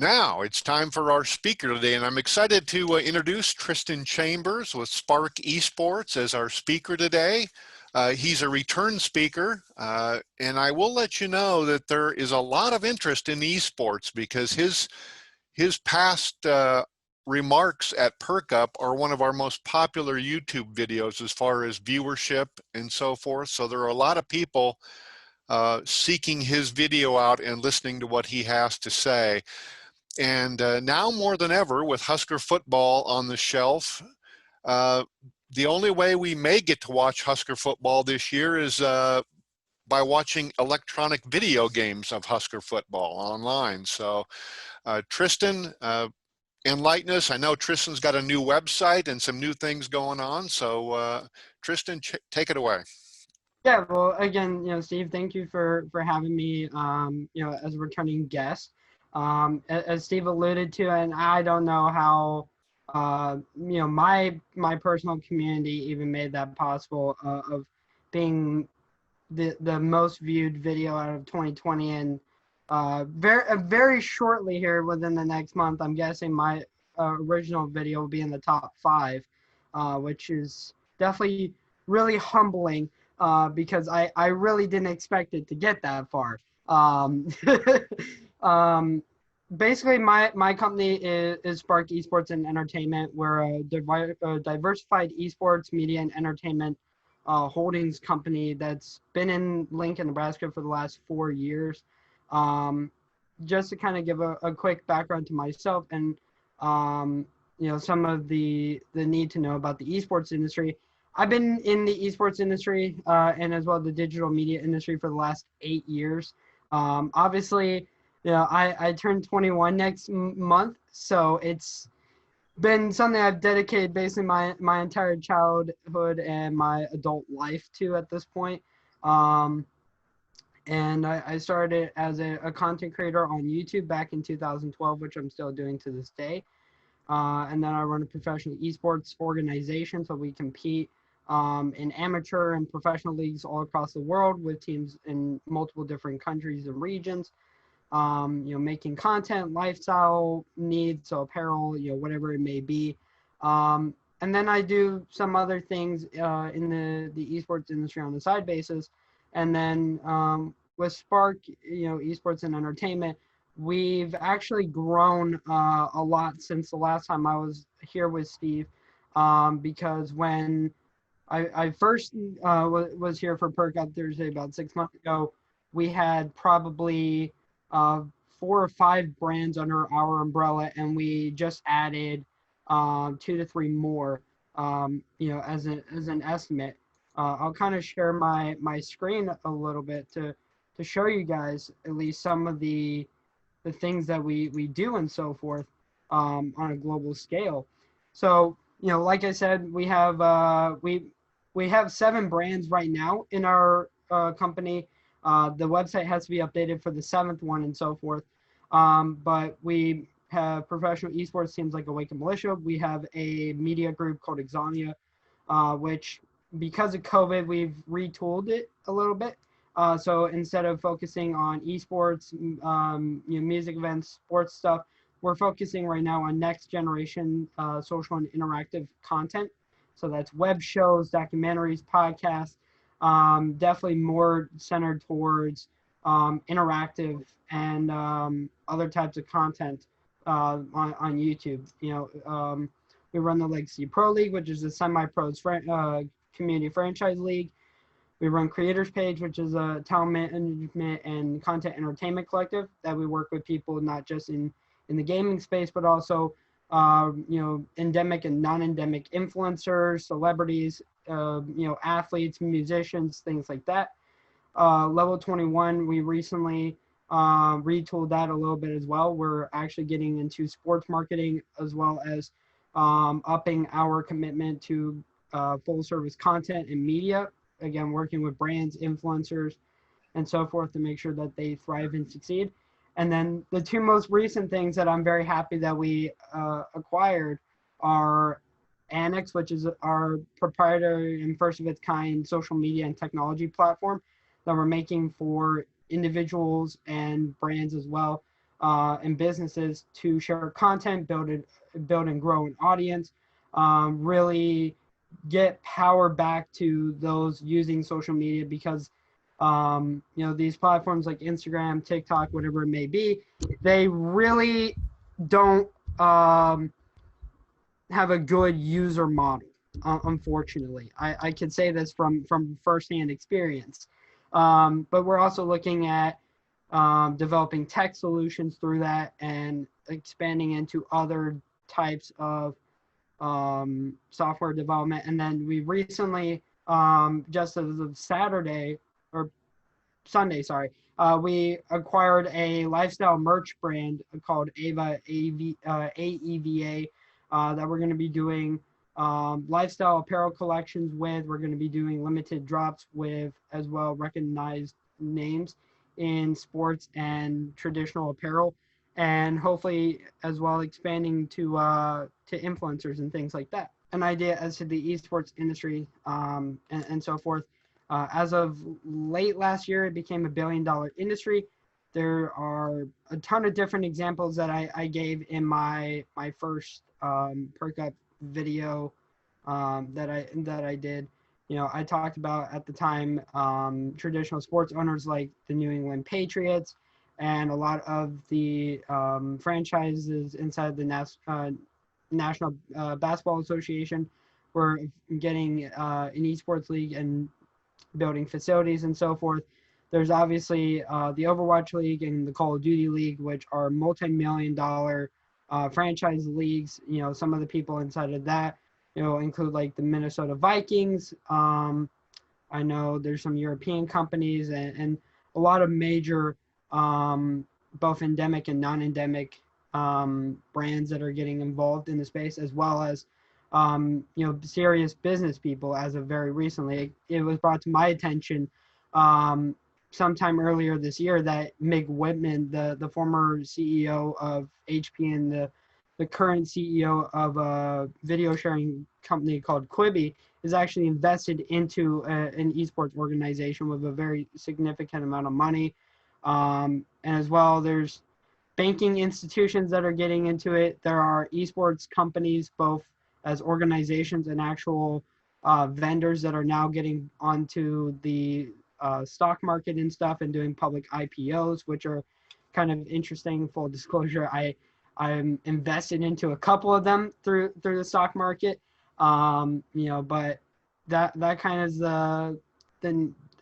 Now it's time for our speaker today, and I'm excited to introduce Tristin Chambers with Spark Esports as our speaker today. He's a return speaker, and I will let you know that there is a lot of interest in esports because his past remarks at Perk are one of our most popular YouTube videos as far as viewership and so forth. So there are a lot of people seeking his video out and listening to what he has to say. And now more than ever, with Husker football on the shelf, the only way we may get to watch Husker football this year is by watching electronic video games of Husker football online. So Tristin, enlighten us. I know Tristan's got a new website and some new things going on. So Tristin, take it away. Yeah, well, again, Steve, thank you for having me, as a returning guest. As Steve alluded to, and I don't know how, my personal community even made that possible, of being the most viewed video out of 2020, and very shortly here within the next month, I'm guessing my original video will be in the top 5, which is definitely really humbling. Because I really didn't expect it to get that far. Basically, my company is Spark Esports and Entertainment. We're a diversified esports, media, and entertainment holdings company that's been in Lincoln, Nebraska for the last 4 years. Just to kind of give a quick background to myself and some of the need to know about the esports industry. I've been in the esports industry and as well the digital media industry for the last 8 years. Obviously, I turned 21 next month, so it's been something I've dedicated basically my entire childhood and my adult life to at this point. And I started as a content creator on YouTube back in 2012, which I'm still doing to this day. And then I run a professional esports organization, so we compete in amateur and professional leagues all across the world with teams in multiple different countries and regions. Making content, lifestyle needs, so apparel, whatever it may be. And then I do some other things in the esports industry on the side basis. And then with Spark, esports and entertainment, we've actually grown a lot since the last time I was here with Steve, because when I first was here for Perk on Thursday about 6 months ago, we had probably 4 or 5 brands under our umbrella, and we just added 2 to 3 more, as an estimate. I'll kind of share my screen a little bit to show you guys at least some of the things that we do and so forth on a global scale. So, like I said, we have 7 brands right now in our company. The website has to be updated for the 7th one and so forth. But we have professional esports teams like Awaken Militia. We have a media group called Exania, which because of COVID, we've retooled it a little bit. So instead of focusing on esports, music events, sports stuff, we're focusing right now on next generation social and interactive content. So that's web shows, documentaries, podcasts, definitely more centered towards interactive and other types of content on YouTube. We run the Legacy Pro League, which is a semi-pros community franchise league. We run Creators Page, which is a talent management and content entertainment collective that we work with people not just in the gaming space, but also endemic and non-endemic influencers, celebrities, athletes, musicians, things like that. Level 21, we recently retooled that a little bit as well. We're actually getting into sports marketing as well as upping our commitment to full service content and media. Again, working with brands, influencers, and so forth to make sure that they thrive and succeed. And then the 2 most recent things that I'm very happy that we acquired are Annex, which is our proprietary and first of its kind social media and technology platform that we're making for individuals and brands as well. and businesses to share content, build and grow an audience, really get power back to those using social media because these platforms like Instagram, TikTok, whatever it may be, they really don't have a good user model. Unfortunately, I can say this from firsthand experience. But we're also looking at developing tech solutions through that and expanding into other types of software development. And then we recently, just as of Saturday or Sunday, sorry, we acquired a lifestyle merch brand called AEVA that we're going to be doing lifestyle apparel collections with. We're going to be doing limited drops with as well recognized names in sports and traditional apparel, and hopefully as well expanding to influencers and things like that. An idea as to the esports industry and so forth. As of late last year, it became $1 billion industry. There are a ton of different examples that I gave in my first Perk Up video that I did. I talked about at the time traditional sports owners like the New England Patriots and a lot of the franchises inside the National Basketball Association were getting an esports league and building facilities and so forth. There's obviously the Overwatch League and the Call of Duty League, which are multi-million-dollar franchise leagues. Some of the people inside of that, include like the Minnesota Vikings. I know there's some European companies and a lot of major, both endemic and non-endemic brands that are getting involved in the space, as well as serious business people. As of very recently, it was brought to my attention sometime earlier this year that Mig Whitman, the former CEO of HP and the current CEO of a video sharing company called Quibi, is actually invested into an esports organization with a very significant amount of money. And as well, there's banking institutions that are getting into it. There are esports companies, both as organizations and actual vendors that are now getting onto the stock market and stuff and doing public IPOs, which are kind of interesting. Full disclosure, I'm invested into a couple of them through the stock market. But that kind of is the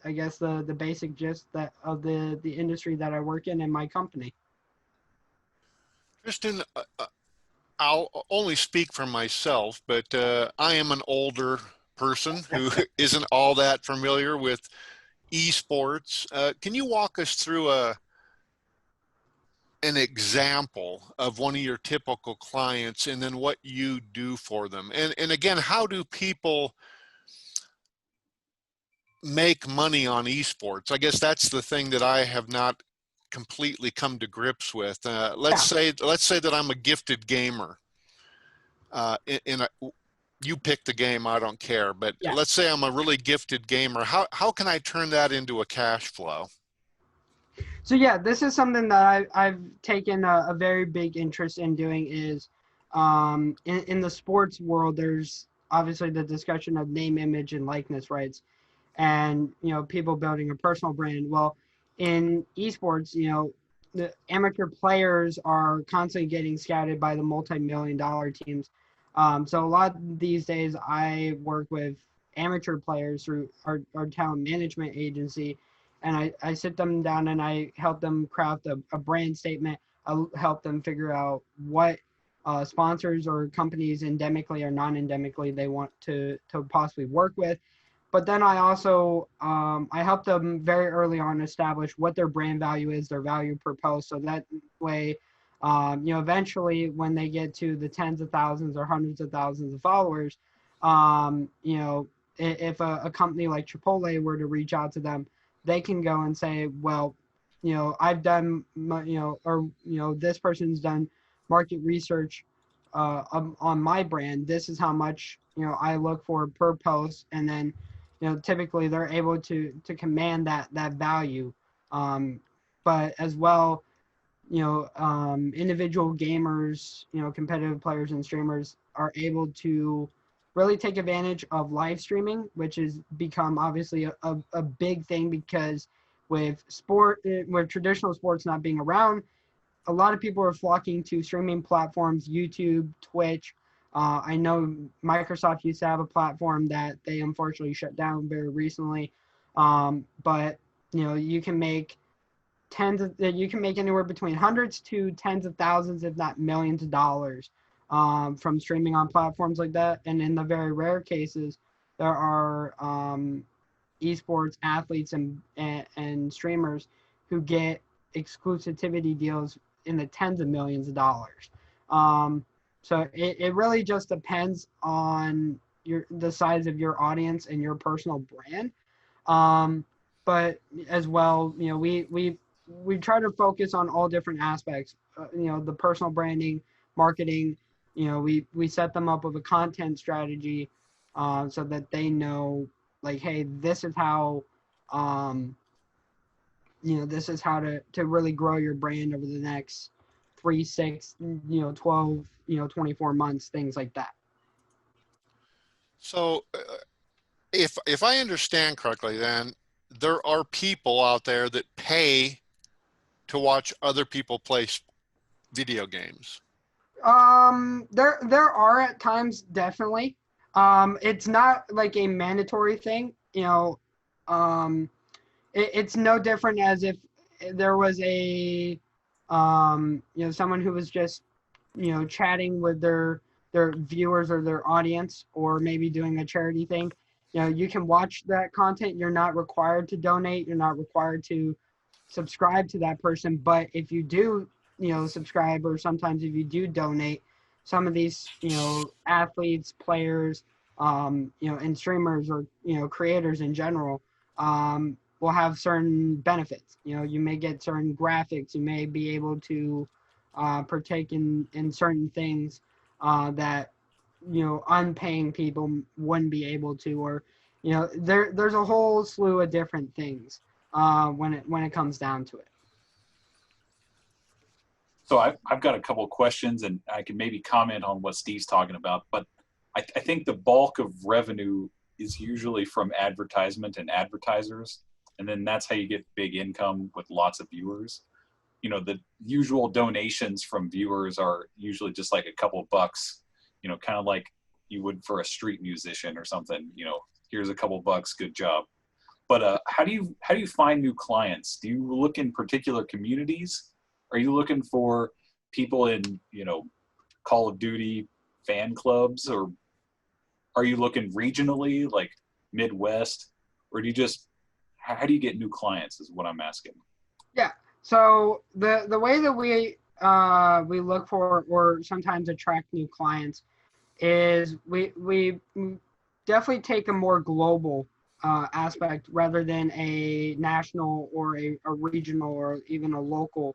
I guess the basic gist of the industry that I work in my company. Tristin, I'll only speak for myself, but I am an older person who isn't all that familiar with esports. Can you walk us through an example of one of your typical clients and then what you do for them? And again, how do people make money on esports? I guess that's the thing that I have not completely come to grips with. Let's say that I'm a gifted gamer. You pick the game, I don't care. But let's say I'm a really gifted gamer. How can I turn that into a cash flow? So this is something that I've taken a very big interest in doing. Is in the sports world, there's obviously the discussion of name, image, and likeness rights, and people building a personal brand. Well, in esports, the amateur players are constantly getting scouted by the multi-million-dollar teams. So a lot these days, I work with amateur players through our talent management agency, and I sit them down and I help them craft a brand statement. I help them figure out what sponsors or companies endemically or non-endemically they want to possibly work with. But then I also I help them very early on establish what their brand value is, their value per post, so that way, eventually when they get to the tens of thousands or hundreds of thousands of followers, if a company like Chipotle were to reach out to them, they can go and say, well, I've done, this person's done market research on my brand. This is how much, I look for per post. And then, typically they're able to command that value. But as well, individual gamers, competitive players and streamers are able to really take advantage of live streaming, which has become obviously a big thing because with traditional sports not being around, a lot of people are flocking to streaming platforms, YouTube, Twitch. I know Microsoft used to have a platform that they unfortunately shut down very recently. But you can make you can make anywhere between hundreds to tens of thousands, if not millions of dollars from streaming on platforms like that. And in the very rare cases, there are esports athletes and streamers who get exclusivity deals in the tens of millions of dollars. So it really just depends on the size of your audience and your personal brand. But as well, we try to focus on all different aspects. The personal branding, marketing. We set them up with a content strategy so that they know, like, hey, this is how this is how to really grow your brand over the next 3, 6, 12, 24 months, things like that. So if I understand correctly, then there are people out there that pay to watch other people play video games. There are at times, definitely. It's not like a mandatory thing. It's no different as if there was a someone who was just chatting with their viewers or their audience, or maybe doing a charity thing. You can watch that content. You're not required to donate. You're not required to subscribe to that person. But if you do, subscribe, or sometimes if you do donate, some of these, athletes, players, and streamers, or, creators in general, will have certain benefits. You may get certain graphics. You may be able to partake in certain things that, unpaying people wouldn't be able to, or, there's a whole slew of different things when it comes down to it. So I've got a couple of questions, and I can maybe comment on what Steve's talking about, but I think the bulk of revenue is usually from advertisement and advertisers, and then that's how you get big income with lots of viewers. The usual donations from viewers are usually just like a couple of bucks, kind of like you would for a street musician or something. Here's a couple bucks, good job. But how do you find new clients? Do you look in particular communities? Are you looking for people in, Call of Duty fan clubs, or are you looking regionally, like Midwest, or how do you get new clients is what I'm asking. Yeah. So the way that we look for, or sometimes attract new clients, is we definitely take a more global aspect rather than a national or a regional or even a local.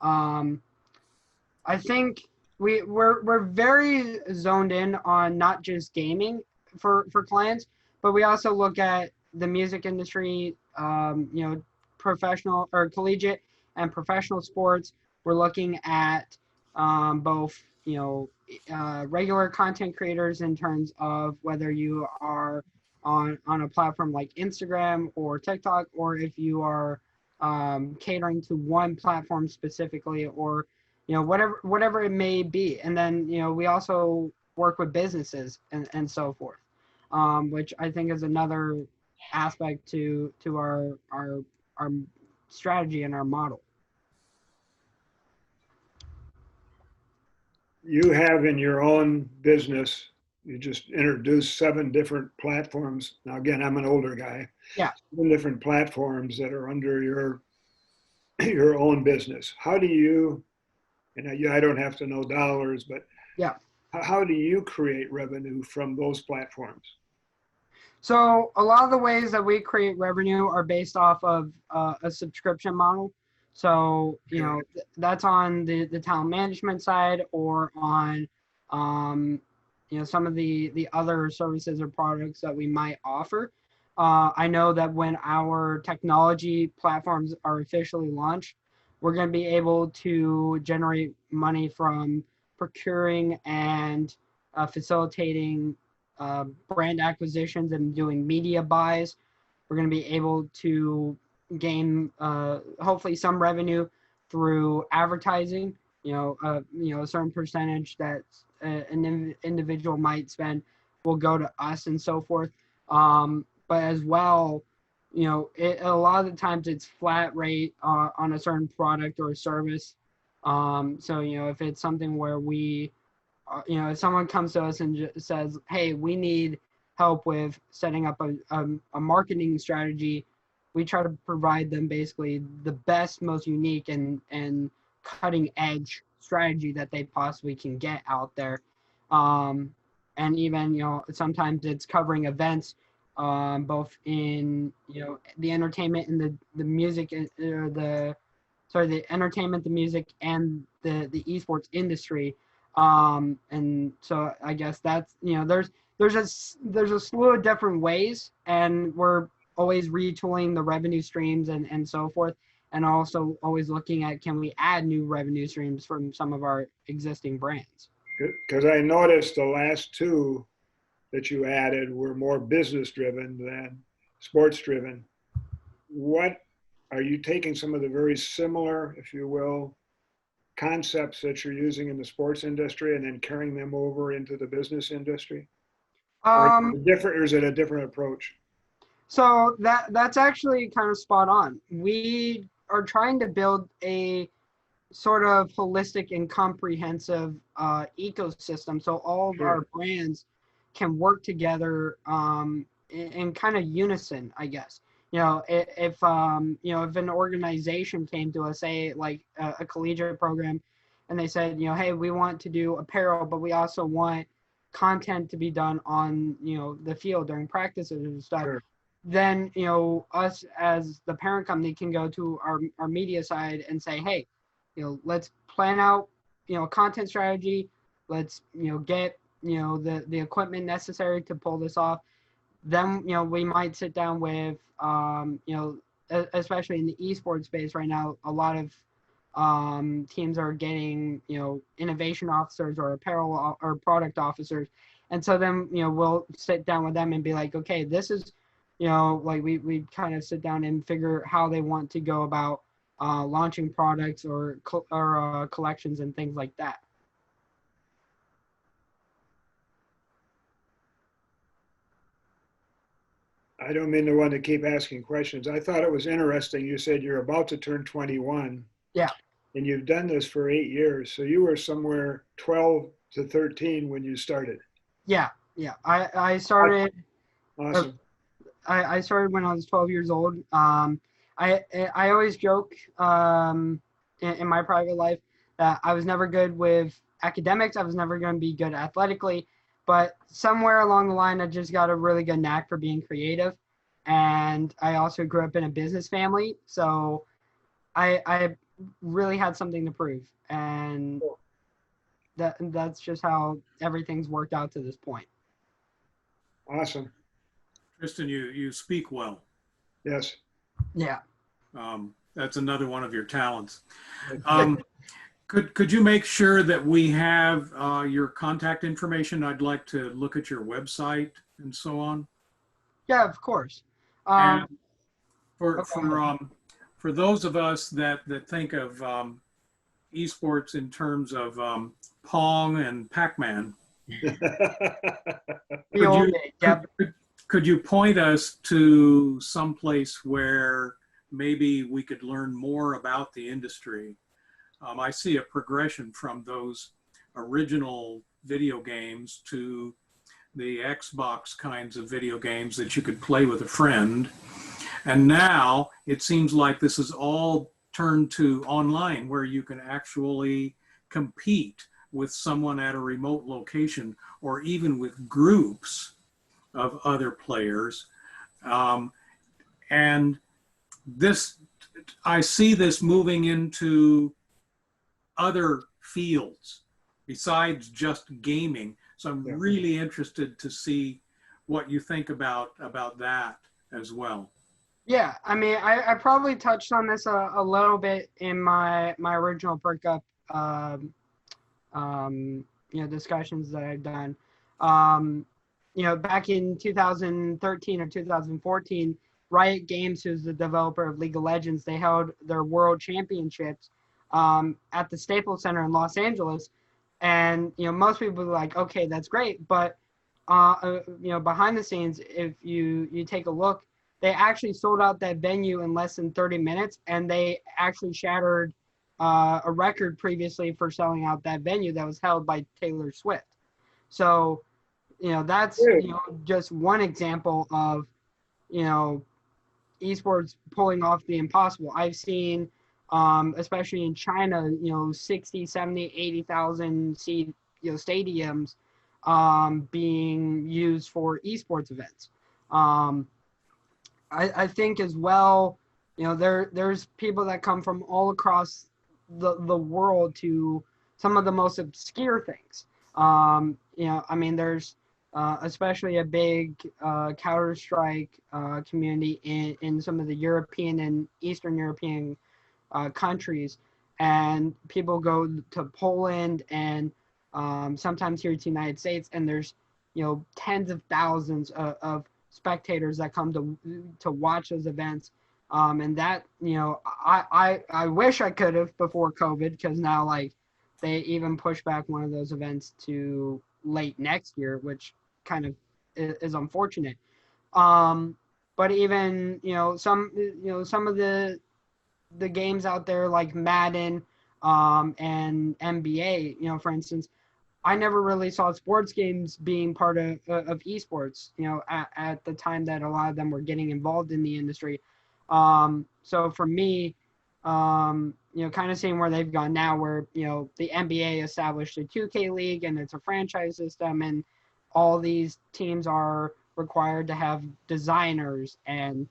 I think we're very zoned in on not just gaming for clients, but we also look at the music industry, professional or collegiate and professional sports. We're looking at both, regular content creators in terms of whether you are on a platform like Instagram or TikTok, or if you are catering to one platform specifically, or whatever it may be. And then we also work with businesses and so forth, which I think is another aspect to our strategy and our model. You have in your own business, you just introduced 7 different platforms. Now, again, I'm an older guy. Yeah. 7 different platforms that are under your own business. How do you, and I don't have to know dollars, but yeah, how do you create revenue from those platforms? So a lot of the ways that we create revenue are based off of a subscription model. So, that's on the talent management side, or on, some of the other services or products that we might offer. I know that when our technology platforms are officially launched, we're going to be able to generate money from procuring and facilitating brand acquisitions and doing media buys. We're going to be able to gain hopefully some revenue through advertising. A certain percentage that an individual might spend will go to us and so forth. But as well, a lot of the times it's flat rate on a certain product or service. So, if it's something where we, if someone comes to us and says, hey, we need help with setting up a marketing strategy, we try to provide them basically the best, most unique and cutting edge strategy that they possibly can get out there. And even, sometimes it's covering events, both in, the entertainment and the music, the entertainment, the music, and the esports industry. And so I guess that's, there's a slew of different ways, and we're always retooling the revenue streams and so forth, and also always looking at, can we add new revenue streams from some of our existing brands? Because I noticed the last two that you added were more business driven than sports driven. What are you taking some of the very similar, if you will, concepts that you're using in the sports industry and then carrying them over into the business industry? Or is it a different approach? So that's actually kind of spot on. We are trying to build a sort of holistic and comprehensive ecosystem, so all of our brands can work together in kind of unison, I guess. If an organization came to us, say like a collegiate program, and they said, hey, we want to do apparel, but we also want content to be done on, the field during practices and stuff. Sure. Then, us as the parent company can go to our media side and say, hey, let's plan out, content strategy. Let's, get, the equipment necessary to pull this off. Then, we might sit down with, especially in the esports space right now, a lot of teams are getting, innovation officers or apparel or product officers. And so then, we'll sit down with them and be like, okay, this is, like we kind of sit down and figure how they want to go about launching products or collections and things like that. I don't mean the one to keep asking questions. I thought it was interesting. You said you're about to turn 21. Yeah. And you've done this for 8 years. So you were somewhere 12 to 13 when you started. Yeah. Yeah. I started. Awesome. I started when I was 12 years old. I always joke in my private life that I was never good with academics. I was never going to be good athletically. But somewhere along the line, I just got a really good knack for being creative. And I also grew up in a business family. So I really had something to prove. And that's just how everything's worked out to this point. Awesome. Tristin, you speak well. Yes. Yeah. That's another one of your talents. Could you make sure that we have your contact information? I'd like to look at your website and so on. Yeah, of course. And for those of us that think of esports in terms of Pong and Pac-Man, could you point us to some place where maybe we could learn more about the industry? I see a progression from those original video games to the Xbox kinds of video games that you could play with a friend. And now it seems like this is all turned to online, where you can actually compete with someone at a remote location, or even with groups of other players. And this, I see this moving into other fields besides just gaming. So I'm really interested to see what you think about that as well. Yeah, I mean, I probably touched on this a little bit in my original Perk Up, discussions that I've done. Um, back in 2013 or 2014, Riot Games, who's the developer of League of Legends, they held their World Championships at the Staples Center in Los Angeles, and most people were like, okay, that's great, but behind the scenes, if you take a look, they actually sold out that venue in less than 30 minutes, and they actually shattered a record previously for selling out that venue that was held by Taylor Swift. So, that's just one example of esports pulling off the impossible. I've seen, especially in China, 60, 70, 80,000 seat stadiums being used for esports events. I think as well, there's people that come from all across the world to some of the most obscure things. I mean, there's especially a big Counter-Strike community in some of the European and Eastern European countries, and people go to Poland and sometimes here to the United States, and there's tens of thousands of spectators that come to watch those events. And that I wish I could have before COVID, because now like they even pushed back one of those events to late next year, which kind of is unfortunate. But even some of the games out there like Madden and NBA, for instance, I never really saw sports games being part of esports, at the time that a lot of them were getting involved in the industry. So for me, kind of seeing where they've gone now, where, the NBA established a 2K league and it's a franchise system, and all these teams are required to have designers and,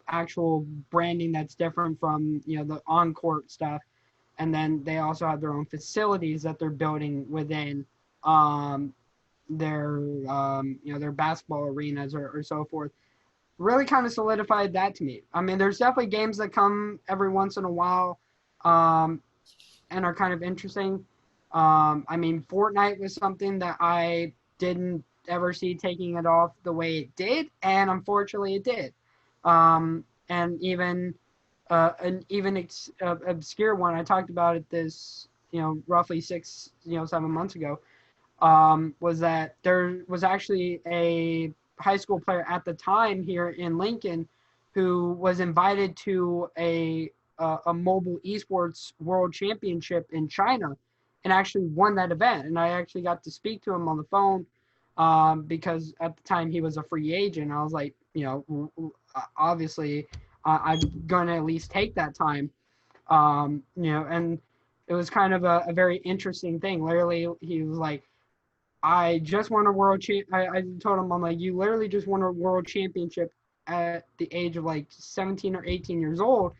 actual branding that's different from, the on-court stuff. And then they also have their own facilities that they're building within their basketball arenas or so forth. Really kind of solidified that to me. I mean, there's definitely games that come every once in a while and are kind of interesting. I mean, Fortnite was something that I didn't ever see taking it off the way it did, and unfortunately it did. And even obscure one, I talked about it this, roughly 7 months ago, was that there was actually a high school player at the time here in Lincoln who was invited to a mobile esports world championship in China and actually won that event. And I actually got to speak to him on the phone because at the time he was a free agent. I was like, obviously I'm going to at least take that time, and it was kind of a very interesting thing. Literally, he was like, I just won a I told him, I'm like, you literally just won a world championship at the age of like 17 or 18 years old,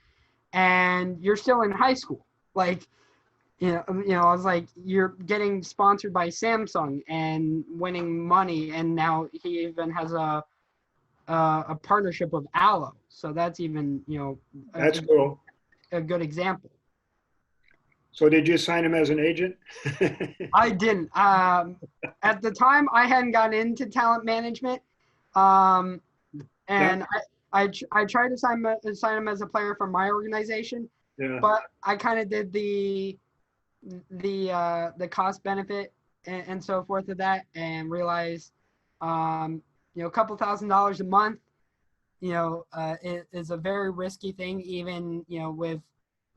and you're still in high school. Like, I was like, you're getting sponsored by Samsung and winning money, and now he even has a partnership with Aloe. So that's even, That's cool. a good example. So did you sign him as an agent? I didn't. At the time, I hadn't gotten into talent management, and Yeah. I tried to sign him as a player for my organization, Yeah. but I kind of did the cost benefit and so forth of that, and realized, a couple $1,000s a month, is a very risky thing, even with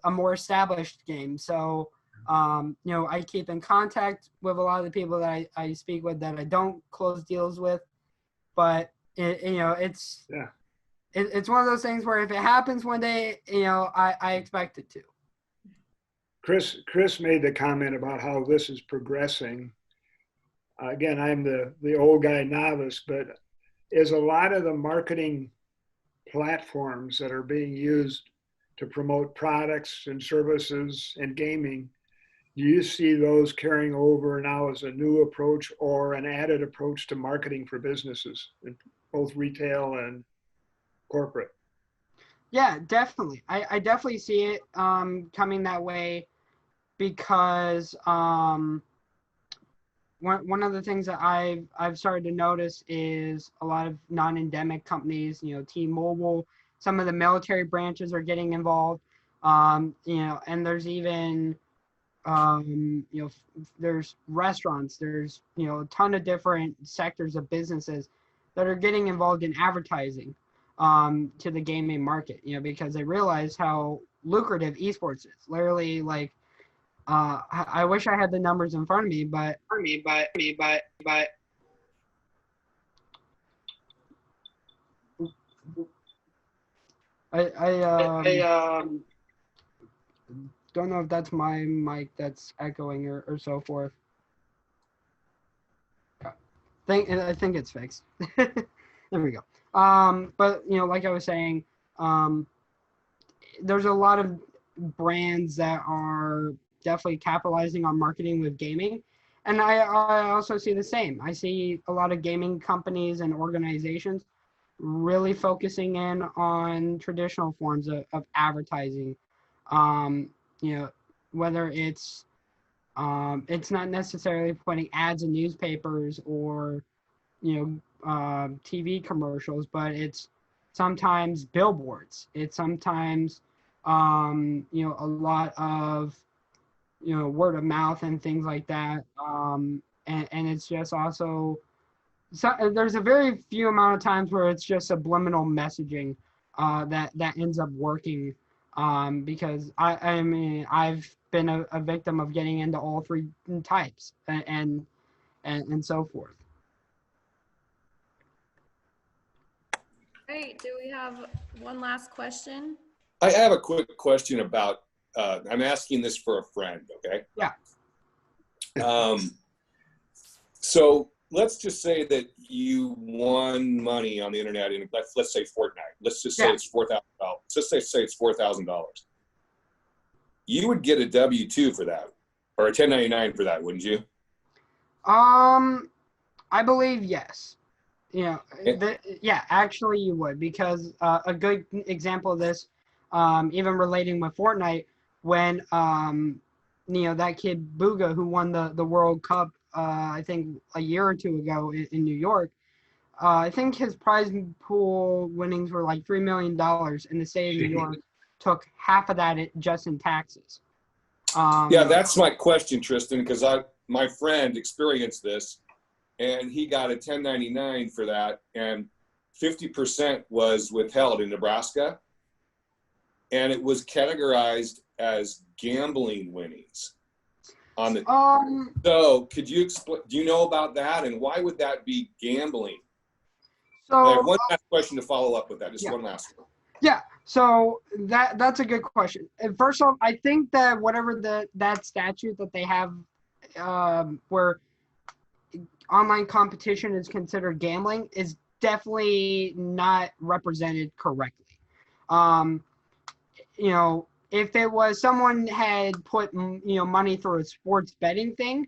a more established game. So, I keep in contact with a lot of the people that I speak with that I don't close deals with, but it's one of those things where if it happens one day, I expect it to. Chris made the comment about how this is progressing. Again, I'm the old guy novice, but is a lot of the marketing platforms that are being used to promote products and services and gaming, do you see those carrying over now as a new approach or an added approach to marketing for businesses, both retail and corporate? Yeah, definitely. I definitely see it coming that way because one of the things that I've started to notice is a lot of non-endemic companies, T-Mobile, some of the military branches are getting involved. And there's even there's restaurants, there's a ton of different sectors of businesses that are getting involved in advertising to the gaming market, because they realize how lucrative esports is. Literally, like I wish I had the numbers in front of me, but I don't know if that's my mic that's echoing or so forth. I think it's fixed. There we go. But like I was saying, there's a lot of brands that are definitely capitalizing on marketing with gaming. And I also see the same. I see a lot of gaming companies and organizations really focusing in on traditional forms of advertising. Um, Whether it's not necessarily putting ads in newspapers or TV commercials, but it's sometimes billboards. It's sometimes a lot of word of mouth and things like that. And it's just also there's a very few amount of times where it's just subliminal messaging that ends up working. Because I mean I've been a victim of getting into all three types and so forth. Great. Do we have one last question? I have a quick question about, I'm asking this for a friend, okay? Yeah. So let's just say that you won money on the internet in, let's say Fortnite. Let's just say it's $4,000. Let's just say it's $4,000. You would get a W-2 for that, or a 1099 for that, wouldn't you? I believe yes. Actually you would, because a good example of this, even relating with Fortnite, when that kid Booga who won the World Cup, I think a year or two ago in New York, I think his prize pool winnings were like $3 million, and the state of New York took half of that just in taxes. Yeah, that's my question, Tristin, because my friend experienced this, and he got a 1099 for that, and 50% was withheld in Nebraska, and it was categorized as gambling winnings on the. So, could you explain? Do you know about that, and why would that be gambling? So I have one last question to follow up with that. Just one last one. Yeah. So that's a good question. And first off, I think that whatever that statute that they have, where online competition is considered gambling, is definitely not represented correctly. If it was someone had put money through a sports betting thing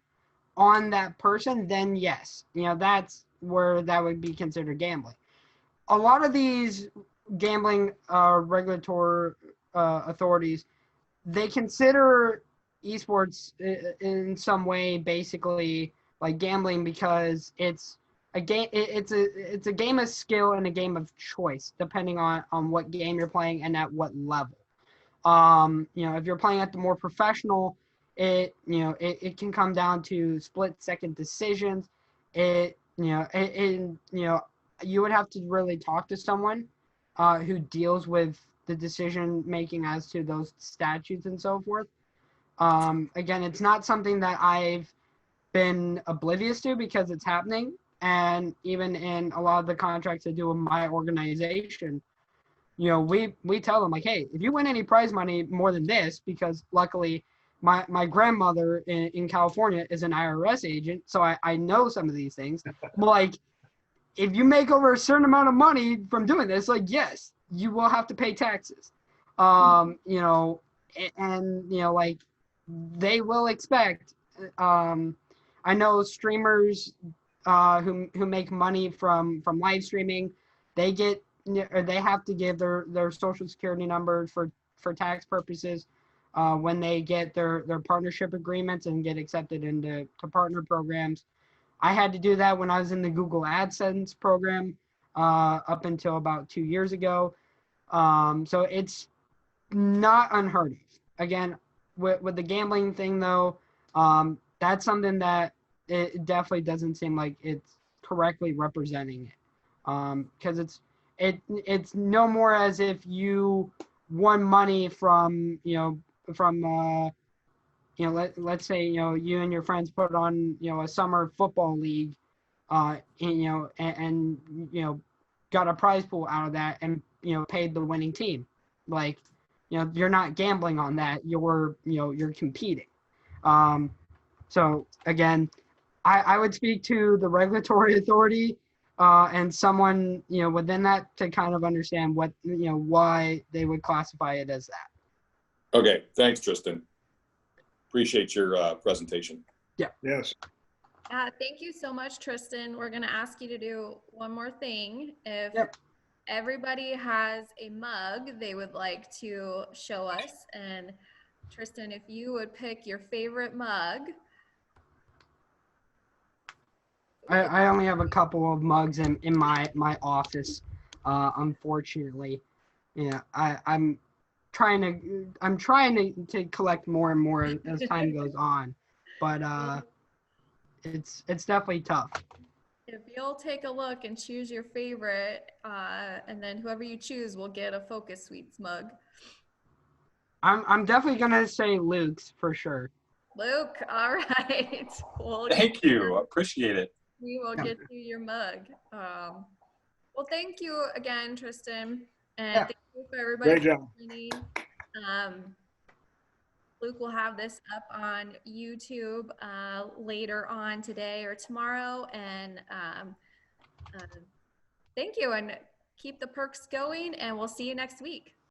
on that person, then yes, that's where that would be considered gambling. A lot of these gambling regulatory authorities, they consider esports in some way basically like gambling, because it's a game. It's a game of skill and a game of choice, depending on what game you're playing and at what level. If you're playing at the more professional, it can come down to split-second decisions. You would have to really talk to someone who deals with the decision making as to those statutes and so forth. Again, it's not something that I've been oblivious to, because it's happening. And even in a lot of the contracts I do with my organization, we tell them like, hey, if you win any prize money more than this, because luckily my grandmother in California is an IRS agent, so I know some of these things. Like, if you make over a certain amount of money from doing this, like, yes, you will have to pay taxes. Like, they will expect, I know streamers who make money from live streaming, they get or they have to give their social security numbers for tax purposes when they get their partnership agreements and get accepted into partner programs. I had to do that when I was in the Google AdSense program up until about 2 years ago. So it's not unheard of. Again, with the gambling thing though, that's something that it definitely doesn't seem like it's correctly representing it. Because it's no more as if you won money from let's say you and your friends put on a summer football league, and got a prize pool out of that and paid the winning team. Like, you're not gambling on that. You're competing. So again, I would speak to the regulatory authority and someone within that to kind of understand what why they would classify it as that. Okay, thanks, Tristin. Appreciate your presentation. Yeah. Yes. Thank you so much, Tristin. We're going to ask you to do one more thing. If everybody has a mug they would like to show us, and Tristin, if you would pick your favorite mug. I only have a couple of mugs in my office, unfortunately. I'm trying to collect more and more as time goes on, but it's definitely tough. If you'll take a look and choose your favorite, and then whoever you choose will get a Focus Sweets mug. I'm definitely gonna say Luke's for sure. Luke, all right. Thank you. I appreciate it. We will get you your mug. Well, thank you again, Tristin, and thank you for everybody. Great job. Luke will have this up on YouTube later on today or tomorrow, and thank you, and keep the perks going, and we'll see you next week.